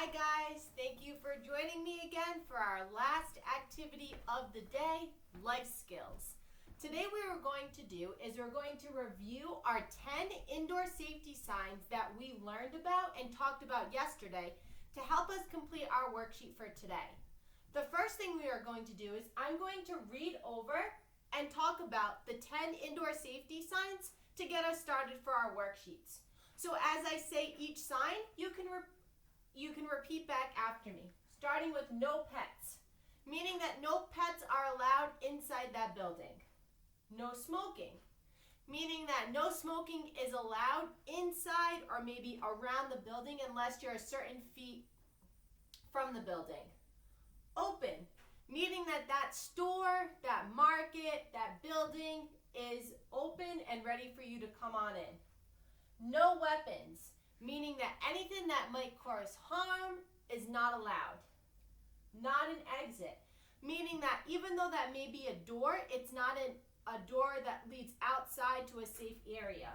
Hi guys, thank you for joining me again for our last activity of the day, life skills. Today what we're going to do is we're going to review our 10 indoor safety signs that we learned about and talked about yesterday to help us complete our worksheet for today. The first thing we are going to do is I'm going to read over and talk about the 10 indoor safety signs to get us started for our worksheets. So as I say each sign, you can repeat back after me, starting with no pets, meaning that no pets are allowed inside that building. No smoking, meaning that no smoking is allowed inside or maybe around the building unless you're a certain feet from the building. Open, meaning that that store, that market, that building is open and ready for you to come on in. No weapons, meaning that anything that might cause harm is not allowed. Not an exit, meaning that even though that may be a door, it's not a door that leads outside to a safe area.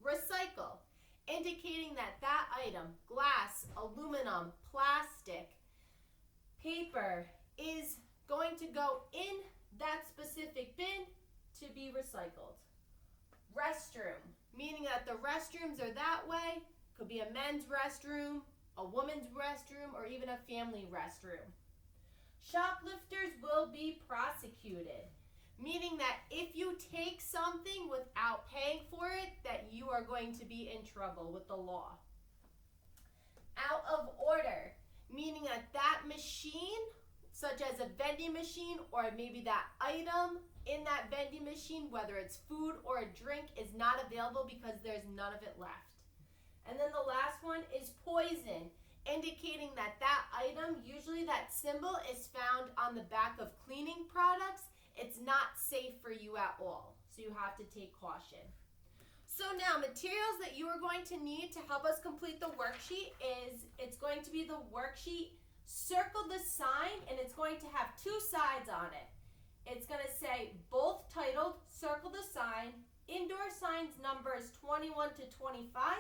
Recycle, indicating that that item, glass, aluminum, plastic, paper, is going to go in that specific bin to be recycled. Restroom, meaning that the restrooms are that way. Could be a men's restroom, a woman's restroom, or even a family restroom. Shoplifters will be prosecuted, meaning that if you take something without paying for it, that you are going to be in trouble with the law. Out of order, meaning that that machine, such as a vending machine or maybe that item in that vending machine, whether it's food or a drink, is not available because there's none of it left. And then the last one is poison, indicating that that item, usually that symbol is found on the back of cleaning products. It's not safe for you at all, so you have to take caution. So now, materials that you are going to need to help us complete the worksheet is, it's going to be the worksheet, circle the sign, and it's going to have two sides on it. It's going to say both titled, circle the sign, indoor signs numbers 21 to 25,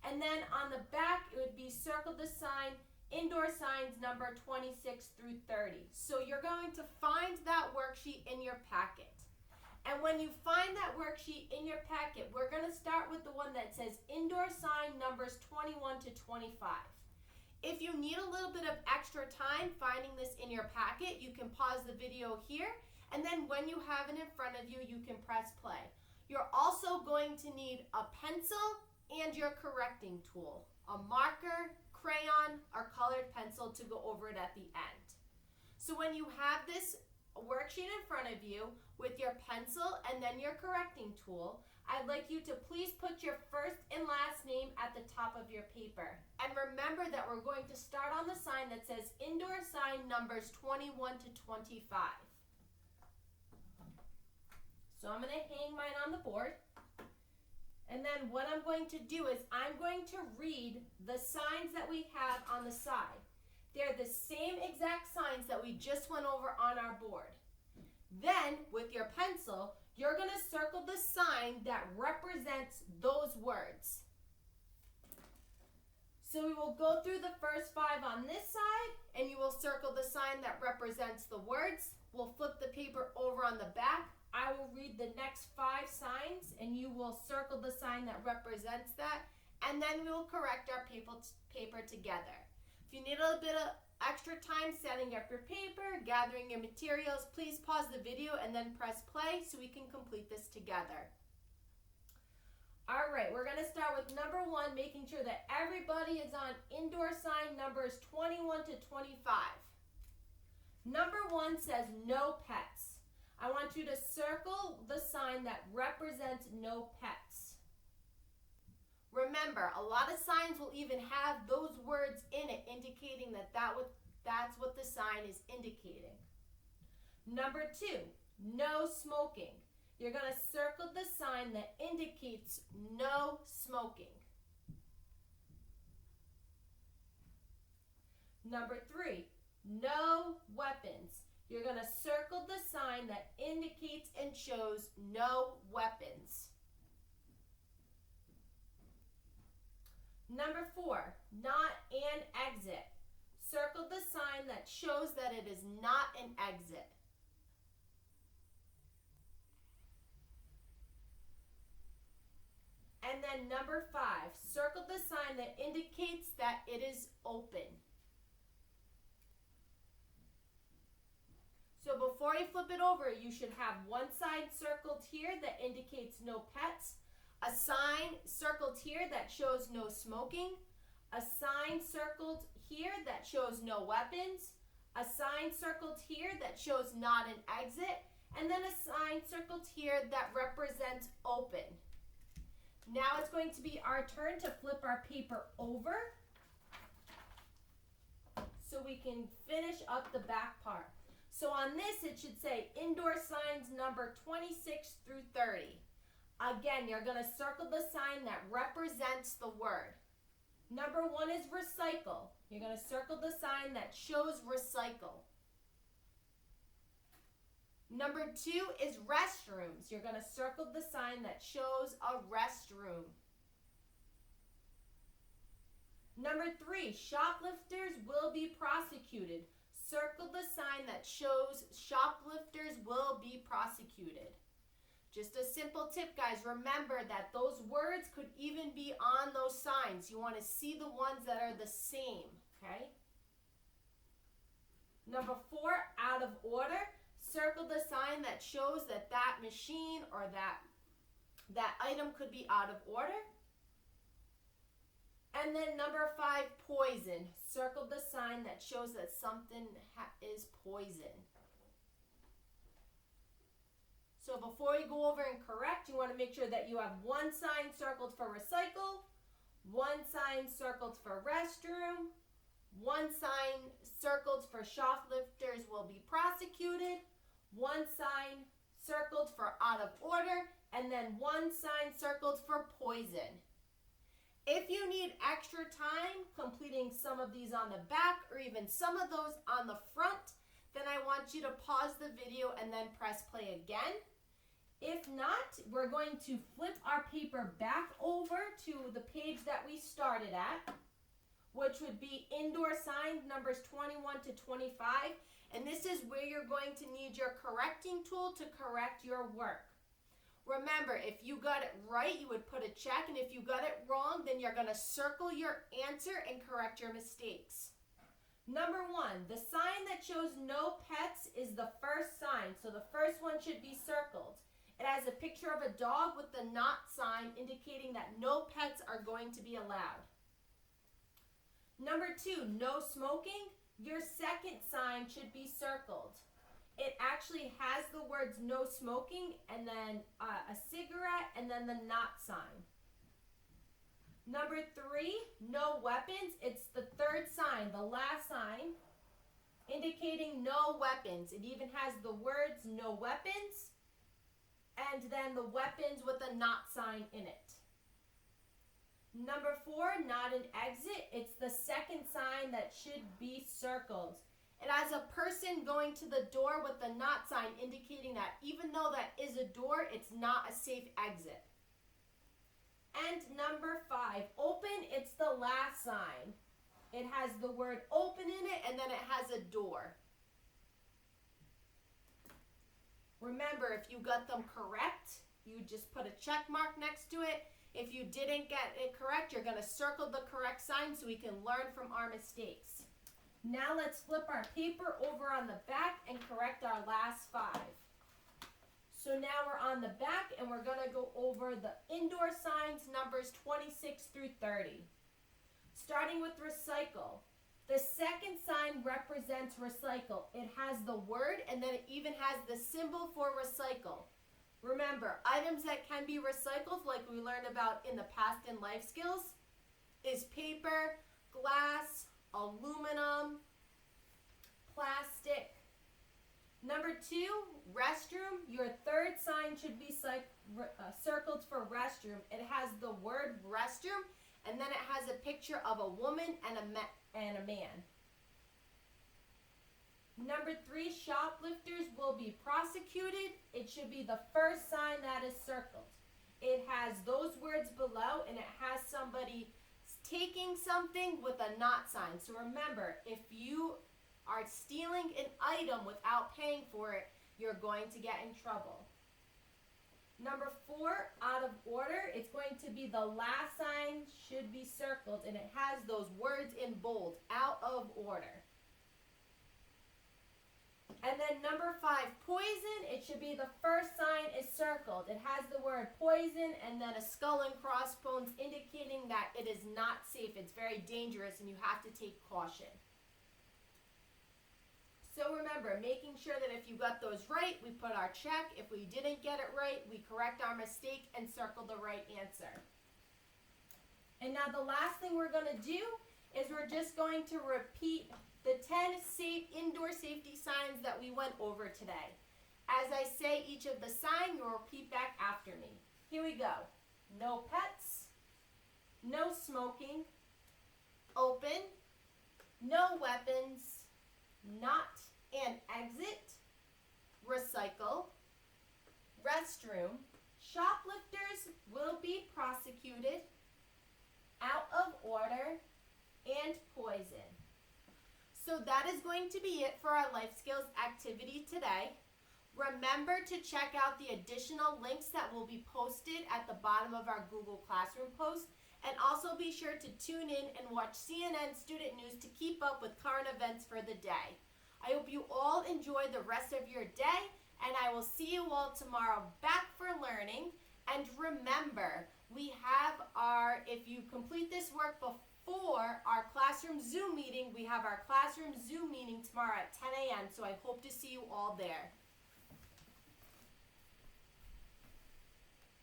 and then on the back, it would be circle the sign, indoor signs number 26 through 30. So you're going to find that worksheet in your packet. And when you find that worksheet in your packet, we're going to start with the one that says indoor sign numbers 21 to 25. If you need a little bit of extra time finding this in your packet, you can pause the video here, and then when you have it in front of you, you can press play. You're also going to need a pencil and your correcting tool, a marker, crayon, or colored pencil to go over it at the end. So when you have this worksheet in front of you with your pencil and then your correcting tool, I'd like you to please put your first and last name at the top of your paper. And remember that we're going to start on the sign that says indoor sign numbers 21 to 25. So I'm going to hang mine on the board. And then what I'm going to do is I'm going to read the signs that we have on the side. They're the same exact signs that we just went over on our board. Then, with your pencil, you're going to circle the sign that represents those words. So we will go through the first 5 on this side, and you will circle the sign that represents the words. We'll flip the paper over on the back. I will read the next 5 signs, and you will circle the sign that represents that, and then we will correct our paper together. If you need a little bit of extra time setting up your paper, gathering your materials, please pause the video and then press play so we can complete this together. All right, we're going to start with number 1, making sure that everybody is on indoor sign numbers 21 to 25. Number 1 says no pets. I want you to circle the sign that represents no pets. Remember, a lot of signs will even have those words in it indicating that that's what the sign is indicating. Number 2, no smoking. You're going to circle the sign that indicates no smoking. Number 3, no weapons. You're going to circle the sign that indicates and shows no weapons. Number 4, not an exit. circle the sign that shows that it is not an exit. And then number 5, circle the sign that indicates that it is open. So before you flip it over, you should have one side circled here that indicates no pets, a sign circled here that shows no smoking, a sign circled here that shows no weapons, a sign circled here that shows not an exit, and then a sign circled here that represents open. Now it's going to be our turn to flip our paper over so we can finish up the back part. So on this, it should say indoor signs number 26 through 30. Again, you're going to circle the sign that represents the word. Number 1 is recycle. You're going to circle the sign that shows recycle. Number 2 is restrooms. You're going to circle the sign that shows a restroom. Number 3, shoplifters will be prosecuted. Circle the sign that shows shoplifters will be prosecuted. Just a simple tip, guys. Remember that those words could even be on those signs. You want to see the ones that are the same, okay? Number 4, out of order. Circle the sign that shows that that machine or that item could be out of order. And then number 5, poison. Circle the sign that shows that something is poison. So before you go over and correct, you want to make sure that you have one sign circled for recycle, one sign circled for restroom, one sign circled for shoplifters will be prosecuted, one sign circled for out of order, and then one sign circled for poison. If you need extra time completing some of these on the back or even some of those on the front, then I want you to pause the video and then press play again. If not, we're going to flip our paper back over to the page that we started at, which would be indoor signs numbers 21 to 25. And this is where you're going to need your correcting tool to correct your work. Remember, if you got it right, you would put a check, and if you got it wrong, then you're going to circle your answer and correct your mistakes. Number 1, the sign that shows no pets is the first sign, so the first one should be circled. It has a picture of a dog with the not sign indicating that no pets are going to be allowed. Number 2, no smoking. Your second sign should be circled. It actually has the words no smoking and then a cigarette and then the not sign. Number 3, no weapons. It's the third sign, the last sign, indicating no weapons. It even has the words no weapons and then the weapons with a not sign in it. Number 4, not an exit. It's the second sign that should be circled. It has a person going to the door with the not sign indicating that even though that is a door, it's not a safe exit. And number 5, open, it's the last sign. It has the word open in it and then it has a door. Remember, if you got them correct, you just put a check mark next to it. If you didn't get it correct, you're going to circle the correct sign so we can learn from our mistakes. Now let's flip our paper over on the back and correct our last 5. So now we're on the back and we're going to go over the indoor signs numbers 26 through 30. Starting with recycle. The second sign represents recycle. It has the word and then it even has the symbol for recycle. Remember, items that can be recycled, like we learned about in the past in life skills, is paper, glass, aluminum, plastic. Number 2, restroom. Your third sign should be circled for restroom. It has the word restroom, and then it has a picture of a woman and a man. Number 3, shoplifters will be prosecuted. It should be the first sign that is circled. It has those words below, and it has somebody taking something with a not sign. So remember, if you are stealing an item without paying for it, you're going to get in trouble. Number 4, out of order, it's going to be the last sign should be circled, and it has those words in bold, out of order. And then number 5, poison, it should be the first sign is circled. It has the word poison and then a skull and crossbones indicating that it is not safe. It's very dangerous and you have to take caution. So remember, making sure that if you got those right, we put our check. If we didn't get it right, we correct our mistake and circle the right answer. And now the last thing we're going to do is we're just going to repeat the 10 indoor safety signs that we went over today. As I say each of the signs, you'll repeat back after me. Here we go. No pets, no smoking, open, no weapons, not an exit, recycle, restroom, shoplifters will be prosecuted, out of order, and poison. So that is going to be it for our life skills activity today. Remember to check out the additional links that will be posted at the bottom of our Google Classroom post, and also be sure to tune in and watch CNN Student News to keep up with current events for the day. I hope you all enjoy the rest of your day, and I will see you all tomorrow back for learning. And remember, we have if you complete this work before our classroom Zoom meeting, we have our classroom Zoom meeting tomorrow at 10 a.m. So I hope to see you all there.